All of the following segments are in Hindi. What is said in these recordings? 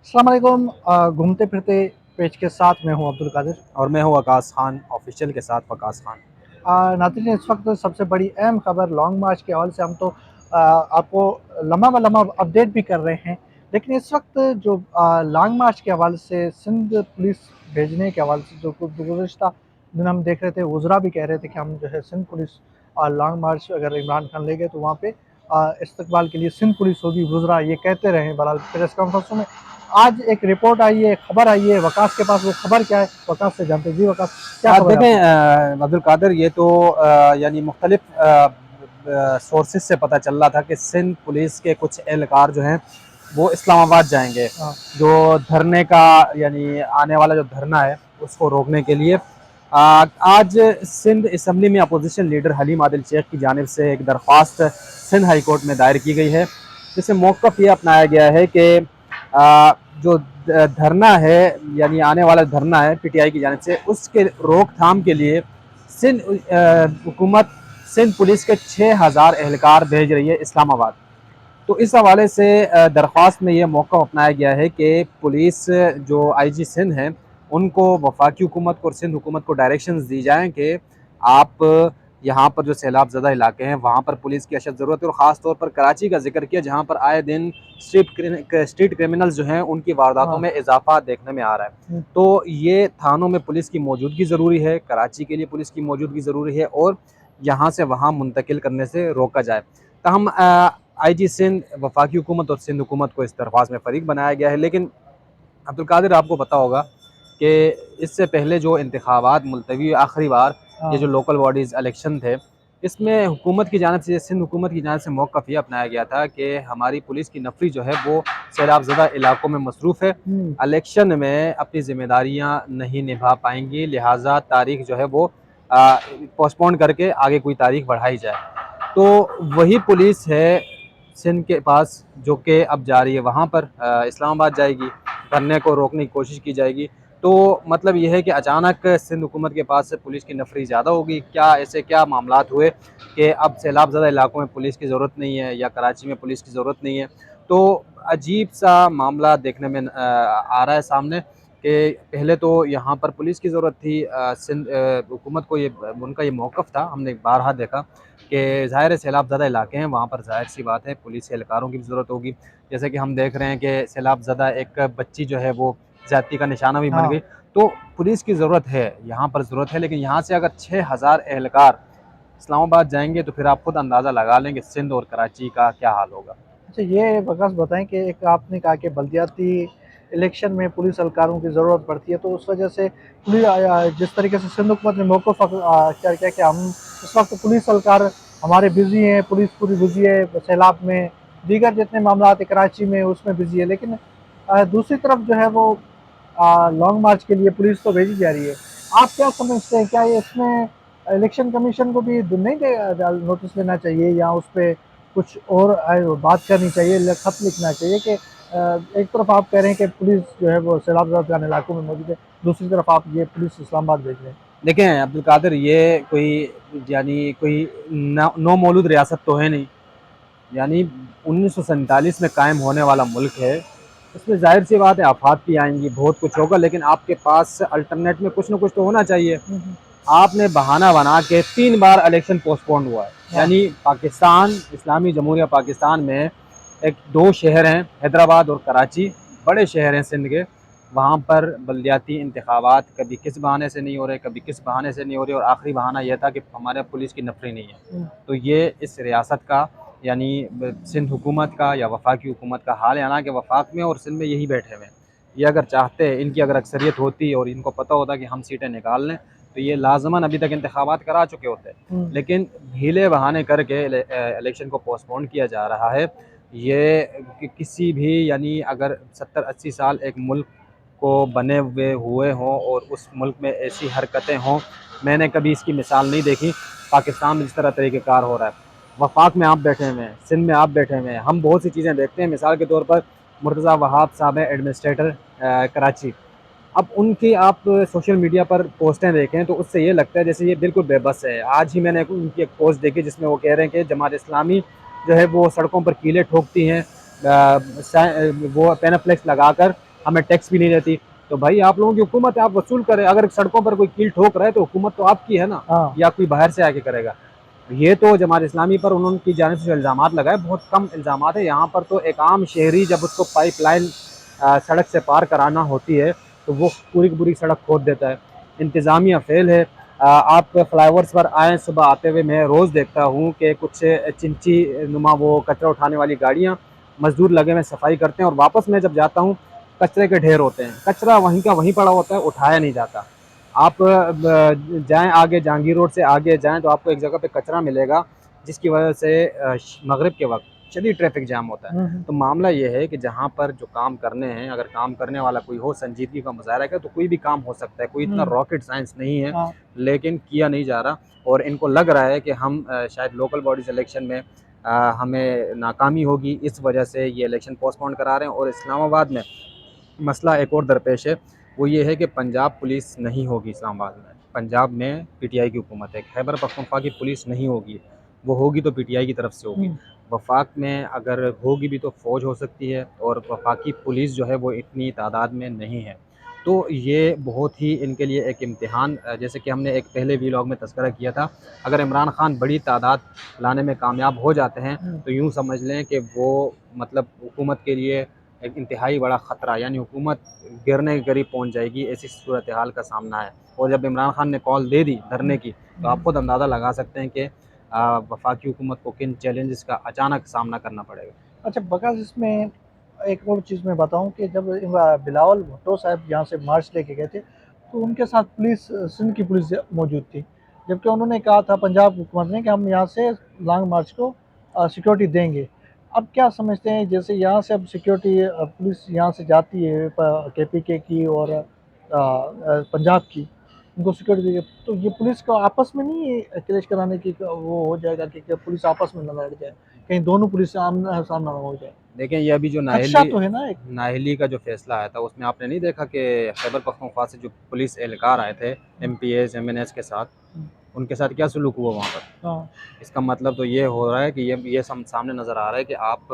अस्सलाम वालेकुम। घूमते फिरते पेज के साथ मैं हूं अब्दुल कादिर। और मैं हूँ वकास खान ऑफिशियल के साथ वकास खान। नाज़रीन, इस वक्त सबसे बड़ी अहम खबर लॉन्ग मार्च के हवाले से हम तो आपको लम्हा ब लम्हा अपडेट भी कर रहे हैं। लेकिन इस वक्त जो लॉन्ग मार्च के हवाले से सिंध पुलिस भेजने के हवाले से जो गुज़श्ता दिन हम देख रहे थे, वज़रा भी कह रहे थे कि हम जो है सिंध पुलिस लॉन्ग मार्च अगर इमरान खान ले गए तो वहाँ पे इस्तकबाल के लिए सिंध पुलिस होगी। वज़रा ये कहते रहे हैं बहरहाल प्रेस कॉन्फ्रेंसों में। आज एक रिपोर्ट आई है, खबर आई है वकास के पास। वो खबर क्या है, वकास से जानते हैं। जी वकास, क्या खबर है देखें आपके पास? अब्दुल कादिर, ये तो यानी मुख्तलिफ सोर्सेज से पता चल रहा था कि सिंध पुलिस के कुछ एहलकार जो हैं वो इस्लामाबाद जाएंगे, हाँ। जो धरने का यानी आने वाला जो धरना है उसको रोकने के लिए। आज सिंध असम्बली में अपोजिशन लीडर हलीम आदिल शेख की जानिब से एक दरख्वास्त सिंध हाई कोर्ट में दायर की गई है, जिसमें मौक़िफ़ ये अपनाया गया है कि जो धरना है यानी आने वाला धरना है पीटीआई की जानिब से, उसके रोकथाम के लिए सिंध हुकूमत सिंध पुलिस के 6000 एहलकार भेज रही है इस्लामाबाद। तो इस हवाले से दरख्वास्त में ये मौक़िफ़ अपनाया गया है कि पुलिस जो आईजी सिंध हैं उनको वफाकी हुकूमत को और सिंध हुकूमत को डायरेक्शंस दी जाएँ कि आप यहाँ पर जो सैलाब ज़दा इलाके हैं वहाँ पर पुलिस की अशद ज़रूरत है। और ख़ास तौर पर कराची का जिक्र किया, जहाँ पर आए दिन स्ट्रीट क्रिमिनल्स जो हैं उनकी वारदातों हाँ। में इजाफा देखने में आ रहा है। हुँ। तो ये थानों में पुलिस की मौजूदगी ज़रूरी है, कराची के लिए पुलिस की मौजूदगी ज़रूरी है, और यहाँ से वहाँ मुंतकिल करने से रोका जाए। तहम आईजी सिंध, वफाकी हुकूमत और सिंध हुकूमत को इस दरख्वास्त में फ़रीक बनाया गया है। लेकिन अब्दुल कादिर, आपको पता होगा कि इससे पहले जो इंतखाबात मुलतवी आखिरी बार, ये जो हाँ। लोकल बॉडीज़ इलेक्शन थे, इसमें हुकूमत की जानिब से, सिंध हुकूमत की जानिब से मौक़िफ़ ये अपनाया गया था कि हमारी पुलिस की नफरी जो है वो सैलाब ज़दा इलाकों में मसरूफ़ है, हुँ। इलेक्शन में अपनी ज़िम्मेदारियाँ नहीं निभा पाएंगी, लिहाजा तारीख जो है वो पोस्टपोन करके आगे कोई तारीख बढ़ाई जाए। तो वही पुलिस है सिंध के पास जो कि अब जा रही है वहाँ पर, इस्लामाबाद जाएगी, धरने को रोकने की कोशिश की जाएगी। तो मतलब ये है कि अचानक सिंध हुकूमत के पास से पुलिस की नफरी ज़्यादा होगी। क्या ऐसे क्या मामलात हुए कि अब सैलाब ज़दा इलाकों में पुलिस की ज़रूरत नहीं है या कराची में पुलिस की ज़रूरत नहीं है? तो अजीब सा मामला देखने में आ रहा है सामने कि पहले तो यहाँ पर पुलिस की ज़रूरत थी। सिंध हुकूमत को ये उनका ये मौक़िफ़ था, हमने बारहा देखा कि ज़ाहिर है सैलाब ज़दा इलाके हैं, वहाँ पर ज़ाहिर-सी बात है पुलिस एहलकारों की भी ज़रूरत होगी। जैसे कि हम देख रहे हैं कि सैलाब ज़दा एक बच्ची जो है वो ज़्यादती का निशाना भी बन हाँ। गई। तो पुलिस की ज़रूरत है, यहाँ पर ज़रूरत है, लेकिन यहाँ से अगर 6000 एहलकार इस्लामाबाद जाएँगे तो फिर आप खुद अंदाज़ा लगा लें कि सिंध और कराची का क्या हाल होगा। अच्छा, ये बस बताएँ कि एक आपने कहा कि बल्दियाती इलेक्शन में पुलिस एहलकारों की ज़रूरत पड़ती है, तो उस वजह से जिस तरीके से सिंध हुकूमत ने मौक़िफ़ अख्तियार किया कि हम इस वक्त पुलिस एहलकार हमारे बिज़ी हैं, पुलिस पूरी बिज़ी है सैलाब में, दीगर जितने मामलात हैं कराची में उसमें बिज़ी है। लेकिन दूसरी तरफ जो है वो लॉन्ग मार्च के लिए पुलिस तो भेजी जा रही है। आप क्या समझते हैं, क्या ये इसमें इलेक्शन कमीशन को भी नहीं नोटिस लेना चाहिए, या उस पे कुछ और बात करनी चाहिए, खत लिखना चाहिए कि एक तरफ आप कह रहे हैं कि पुलिस जो है वो सैलाब ज़दा इलाकों में मौजूद है, दूसरी तरफ आप ये पुलिस इस्लामाबाद भेज रहे हैं। देखें अब्दुल कादिर, ये यानी कोई नौ मौलूद रियासत तो है नहीं, यानी 1947 में कायम होने वाला मुल्क है। इसमें ज़ाहिर सी बात है आफात भी आएंगी, बहुत कुछ होगा, लेकिन आपके पास अल्टरनेट में कुछ ना कुछ तो होना चाहिए। हुँ, हुँ। आपने बहाना बना के 3 बार इलेक्शन पोस्टपोन हुआ है, हाँ। यानी पाकिस्तान, इस्लामी जमहूरिया पाकिस्तान में एक दो शहर हैं, हैदराबाद और कराची, बड़े शहर हैं सिंध के। वहाँ पर बल्दियाती इंतखाबात कभी किस बहाने से नहीं हो रहे, कभी किस बहाने से नहीं हो रहे, और आखिरी बहाना यह था कि हमारे पुलिस की नफरी नहीं है। हुँ। तो ये इस रियासत का यानी सिंध हुकूमत का या वफाकी हुकूमत का हाल है। हालांकि वफाक में और सिंध में यही बैठे हुए हैं। ये अगर चाहते, इनकी अगर अक्सरियत होती और इनको पता होता कि हम सीटें निकाल लें, तो ये लाजमन अभी तक इंतखाबात करा चुके होते। हुँ। लेकिन हीले बहाने करके इलेक्शन को पोस्टपोन किया जा रहा है। ये किसी भी यानी अगर 70-80 साल एक मुल्क को बने हुए हों और उस मुल्क में ऐसी हरकतें हों, मैंने कभी इसकी मिसाल नहीं देखी। पाकिस्तान में जिस तरह तरीक़ेकार हो रहा है, वफाक में आप बैठे हुए हैं, सिंध में आप बैठे हुए हैं, हम बहुत सी चीज़ें देखते हैं। मिसाल के तौर पर मुर्तज़ा वहाब साहब हैं, एडमिनिस्ट्रेटर कराची। अब उनकी आप सोशल मीडिया पर पोस्टें देखें तो उससे ये लगता है जैसे ये बिल्कुल बेबस है। आज ही मैंने उनकी एक पोस्ट देखी जिसमें वो कह रहे हैं कि जमात इस्लामी जो है वो सड़कों पर कीलें ठोकती हैं, वो पैनाफ्लेक्स लगाकर, हमें टैक्स भी नहीं देती। तो भाई आप लोगों की हुकूमत है, आप वसूल करें। अगर सड़कों पर कोई कील ठोक रहा है तो हुकूमत तो आपकी है ना, हाँ। या कोई बाहर से आके करेगा। ये तो जमात इस्लामी पर उन्होंने जानिब से जो इल्ज़ामात लगाए, बहुत कम इल्ज़ामात है। यहाँ पर तो एक आम शहरी जब उसको पाइपलाइन सड़क से पार कराना होती है तो वो पूरी की पूरी सड़क खोद देता है। इंतज़ामिया फेल है। आप फ्लाईओवर्स पर आएँ, सुबह आते हुए मैं रोज़ देखता हूँ कि कुछ चिंची नुमा वो कचरा उठाने वाली गाड़ियाँ, मज़दूर लगे हुए सफाई करते हैं, और वापस मैं जब जाता हूँ कचरे के ढेर होते हैं, कचरा वहीं का वहीं पड़ा होता है, उठाया नहीं जाता। आप जाएँ आगे, जहांगीर रोड से आगे जाएँ तो आपको एक जगह पे कचरा मिलेगा, जिसकी वजह से मगरिब के वक़्त शदीद ट्रैफ़िक जाम होता है। तो मामला ये है कि जहाँ पर जो काम करने हैं, अगर काम करने वाला कोई हो, संजीदगी का मुज़ाहरा करे, तो कोई भी काम हो सकता है। कोई इतना हुँ। रॉकेट साइंस नहीं है, हाँ। लेकिन किया नहीं जा रहा। और इनको लग रहा है कि हम शायद लोकल बॉडीज़ इलेक्शन में हमें नाकामी होगी, इस वजह से ये इलेक्शन पोस्टपोन करा रहे हैं। और इस्लामाबाद में मसला एक और दरपेश है, वो ये है कि पंजाब पुलिस नहीं होगी इस्लामाबाद में। पंजाब में पीटीआई की हुकूमत है। खैबर पख्तूनख्वा की पुलिस नहीं होगी, वो होगी तो पीटीआई की तरफ से होगी। हुँ। वफाक में अगर होगी भी तो फ़ौज हो सकती है, और वफाकी पुलिस जो है वो इतनी तादाद में नहीं है। तो ये बहुत ही इनके लिए एक इम्तिहान, जैसे कि हमने एक पहले वीलॉग में तज़किरा किया था, अगर इमरान खान बड़ी तादाद लाने में कामयाब हो जाते हैं हुँ। तो यूँ समझ लें कि वो मतलब हुकूमत के लिए एक इंतहाई बड़ा ख़तरा, यानी हुकूमत गिरने के करीब पहुँच जाएगी, ऐसी सूरत हाल का सामना है। और जब इमरान खान ने कॉल दे दी धरने हुँ। की, तो आप हुँ। खुद अंदाज़ा लगा सकते हैं कि वफाकी हुकूमत को किन चैलेंजेस का अचानक सामना करना पड़ेगा। अच्छा बकास इसमें एक और चीज़ मैं बताऊँ कि जब बिलावल भुट्टो साहब यहाँ से मार्च लेके गए थे, तो उनके साथ पुलिस सिंध की पुलिस मौजूद थी। जबकि उन्होंने कहा था पंजाब हुकूमत ने कि हम यहाँ से लॉन्ग मार्च को सिक्योरिटी देंगे। अब क्या समझते हैं जैसे यहाँ से अब सिक्योरिटी पुलिस यहाँ से जाती है केपीके की और पंजाब की, उनको सिक्योरिटी देंगे, तो ये पुलिस को आपस में नहीं क्लैश कराने की वो हो जाएगा कि पुलिस आपस में ना लड़ जाए? कहीं दोनों पुलिस से आमना-सामना हो जाए। देखें, ये अभी जो खदशा तो है ना एक। नाअहली का जो फ़ैसला आया था, उसमें आपने नहीं देखा कि खैबर पख्तूनख्वा से जो पुलिस एहलकार आए थे, हुँ। एमपीएस, एमएनएस के साथ, हुँ। उनके साथ क्या सलूक हुआ वहाँ पर? हाँ। इसका मतलब तो ये हो रहा है कि ये सामने नज़र आ रहा है कि आप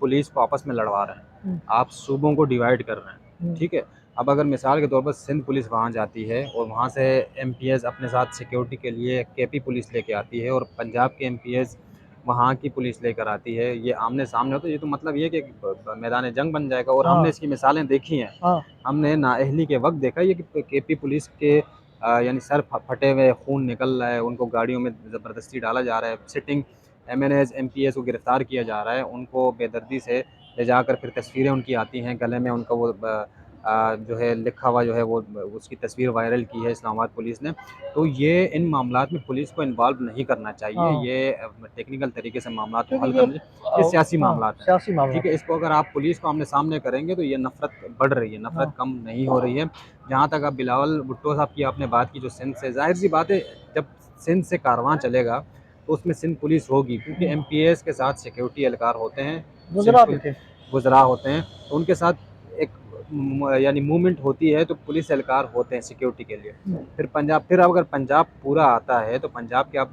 पुलिस को आपस में लड़वा रहे हैं, हुँ। आप सूबों को डिवाइड कर रहे हैं, हुँ। ठीक है? अब अगर मिसाल के तौर पर सिंध पुलिस वहाँ जाती है और वहाँ से एमपीएस अपने साथ सिक्योरिटी के लिए केपी पुलिस लेके आती है, और पंजाब के एमपीएस वहाँ की पुलिस लेकर आती है, ये आमने-सामने हो, तो ये तो मतलब ये है कि ब मैदान जंग बन जाएगा। और हमने हाँ। इसकी मिसालें देखी हैं। हाँ। हमने नाअहली के वक़्त देखा ये कि केपी पुलिस के यानी सर फटे हुए, खून निकल रहा है, उनको गाड़ियों में ज़बरदस्ती डाला जा रहा है, सिटिंग एमएनएस, एमपीएस को गिरफ़्तार किया जा रहा है, उनको बेदर्दी से ले जाकर फिर तस्वीरें उनकी आती हैं, गले में उनका वो जो है लिखा हुआ जो है वो उसकी तस्वीर वायरल की है इस्लामाबाद पुलिस ने। तो ये इन मामलात में पुलिस को इन्वॉल्व नहीं करना चाहिए, हाँ। ये टेक्निकल तरीके से मामलात को क्योंकि हल ये करना चाहिए, ये सियासी हाँ, मामलात हैं, सियासी मामला ठीक है? था। इसको अगर आप पुलिस को आमने-सामने करेंगे तो ये नफ़रत बढ़ रही है, हाँ। नफ़रत कम नहीं हो रही है। जहाँ तक अब बिलावल भुट्टो साहब की आपने बात की जो सिंध से, ज़ाहिर-सी बात है जब सिंध से कारवां चलेगा तो उसमें सिंध पुलिस होगी, क्योंकि हुँ। एमपीएस के साथ सिक्योरिटी एहलकार होते हैं, सिंध गुजरात भी पुल थे। वज़रा होते हैं, तो उनके साथ एक यानी मूवमेंट होती है तो पुलिस एहलकार होते हैं सिक्योरिटी के लिए। हुँ। फिर अगर पंजाब पूरा आता है तो पंजाब के आप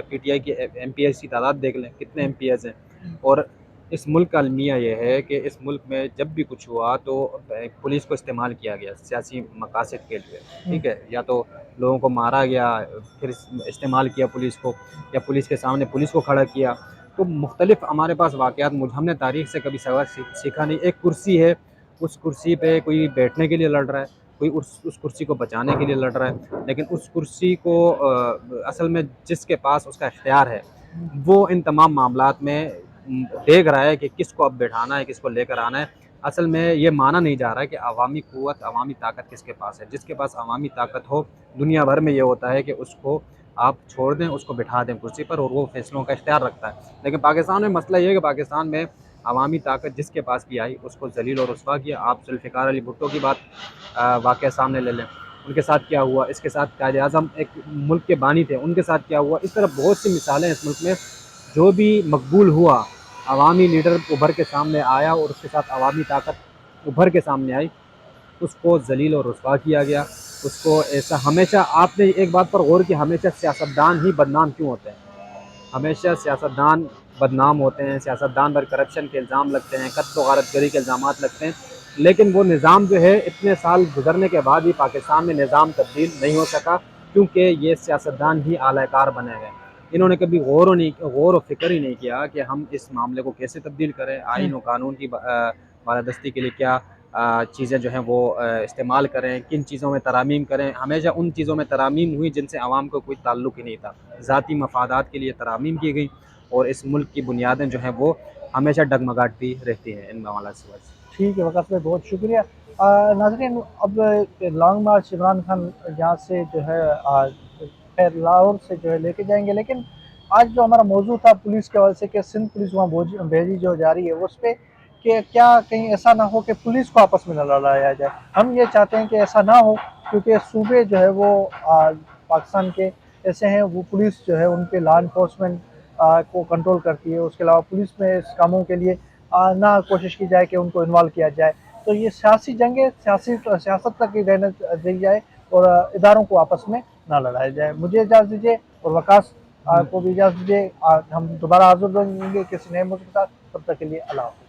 पीटीआई की एमपीएस की तादाद देख लें, कितने हुँ। एमपीएस हैं। हुँ। और इस मुल्क का अलमिया ये है कि इस मुल्क में जब भी कुछ हुआ तो पुलिस को इस्तेमाल किया गया सियासी मकासद के लिए, हुँ। ठीक है? या तो लोगों को मारा गया, फिर इस्तेमाल किया पुलिस को, या पुलिस के सामने पुलिस को खड़ा किया। तो मुख्तलिफ हमारे पास वाक़यात हमने तारीख़ से कभी सबक सीखा नहीं। एक कुर्सी है, उस कुर्सी पे कोई बैठने के लिए लड़ रहा है, कोई उस कुर्सी को बचाने के लिए लड़ रहा है, लेकिन उस कुर्सी को असल में जिसके पास उसका इख्तियार है, हुँ। वो इन तमाम मामलात में देख रहा है कि किसको अब बैठाना है, किसको लेकर आना है। असल में ये माना नहीं जा रहा है कि अवामी क़ुव्वत, अवामी ताकत किसके पास है। जिसके पास अवामी ताकत हो, दुनिया भर में ये होता है कि उसको आप छोड़ दें, उसको बिठा दें कुर्सी पर, और वो फ़ैसलों का इख्तियार रखता है। लेकिन पाकिस्तान में मसला ये है कि पाकिस्तान में अवामी ताकत जिसके पास भी आई, उसको ज़लील और रुसवा किया। आप ज़ुल्फ़िकार अली भुट्टो की बात वाक़या सामने ले लें, उनके साथ क्या हुआ, इसके साथ कायद-ए-आज़म एक मुल्क के बानी थे, उनके साथ क्या हुआ। इस तरह बहुत सी मिसालें हैं इस मुल्क में, जो भी मकबूल हुआ, अवामी लीडर उभर के सामने आया और उसके साथ अवामी ताकत उभर के सामने आई, उसको ज़लील और रुसवा किया गया। उसको ऐसा हमेशा आपने एक बात पर गौर किया, हमेशा सियासतदान ही बदनाम क्यों होते हैं? हमेशा सियासतदान बदनाम होते हैं, सियासतदान पर करप्शन के इल्ज़ाम लगते हैं, कत्ल व गारतगरी के इल्ज़ामात लगते हैं, लेकिन वो निज़ाम जो है इतने साल गुजरने के बाद भी पाकिस्तान में निज़ाम तब्दील नहीं हो सका, क्योंकि ये सियासतदान ही आलाकार बने हुए हैं। इन्होंने कभी गौर व फिक्र ही नहीं किया कि हम इस मामले को कैसे तब्दील करें, आइन और कानून की बालादस्ती के लिए क्या चीज़ें जो हैं वो इस्तेमाल करें, किन चीज़ों में तरमीम करें। हमेशा उन चीज़ों में तरमीम हुई जिनसे आवाम को कोई ताल्लुक़ ही नहीं था। ज़ाती मफादात के लिए तरमीम की गई और इस मुल्क की बुनियादें जो हैं वो हमेशा डगमगाती रहती हैं इन मामलात से वजह से। ठीक है वक़ास भाई, बहुत शुक्रिया। नाज़रीन, अब लॉन्ग मार्च इमरान खान यहाँ से जो है खैर लाहौर से जो है लेके जाएँगे, लेकिन आज जो हमारा मौजू था पुलिस के हवाले से कि सिंध पुलिस वहाँ भेजी जो जा रही है उस पे कि क्या कहीं ऐसा ना हो कि पुलिस को आपस में न लड़ाया जाए। हम ये चाहते हैं कि ऐसा ना हो, क्योंकि सूबे जो है वो पाकिस्तान के ऐसे हैं, वो पुलिस जो है उन पे लॉ एनफोर्समेंट को कंट्रोल करती है। उसके अलावा पुलिस में इस कामों के लिए ना कोशिश की जाए कि उनको इन्वॉल्व किया जाए। तो ये सियासी जंगें सियासत तक ही रहने दी जाए और इदारों को आपस में ना लड़ाया जाए। मुझे इजाज़त दीजिए और वकास को भी इजाज़त दीजिए। हम दोबारा हाज़िर होंगे किसी नए मौजू के साथ, तब तक के लिए अल्लाह हाफ़िज़।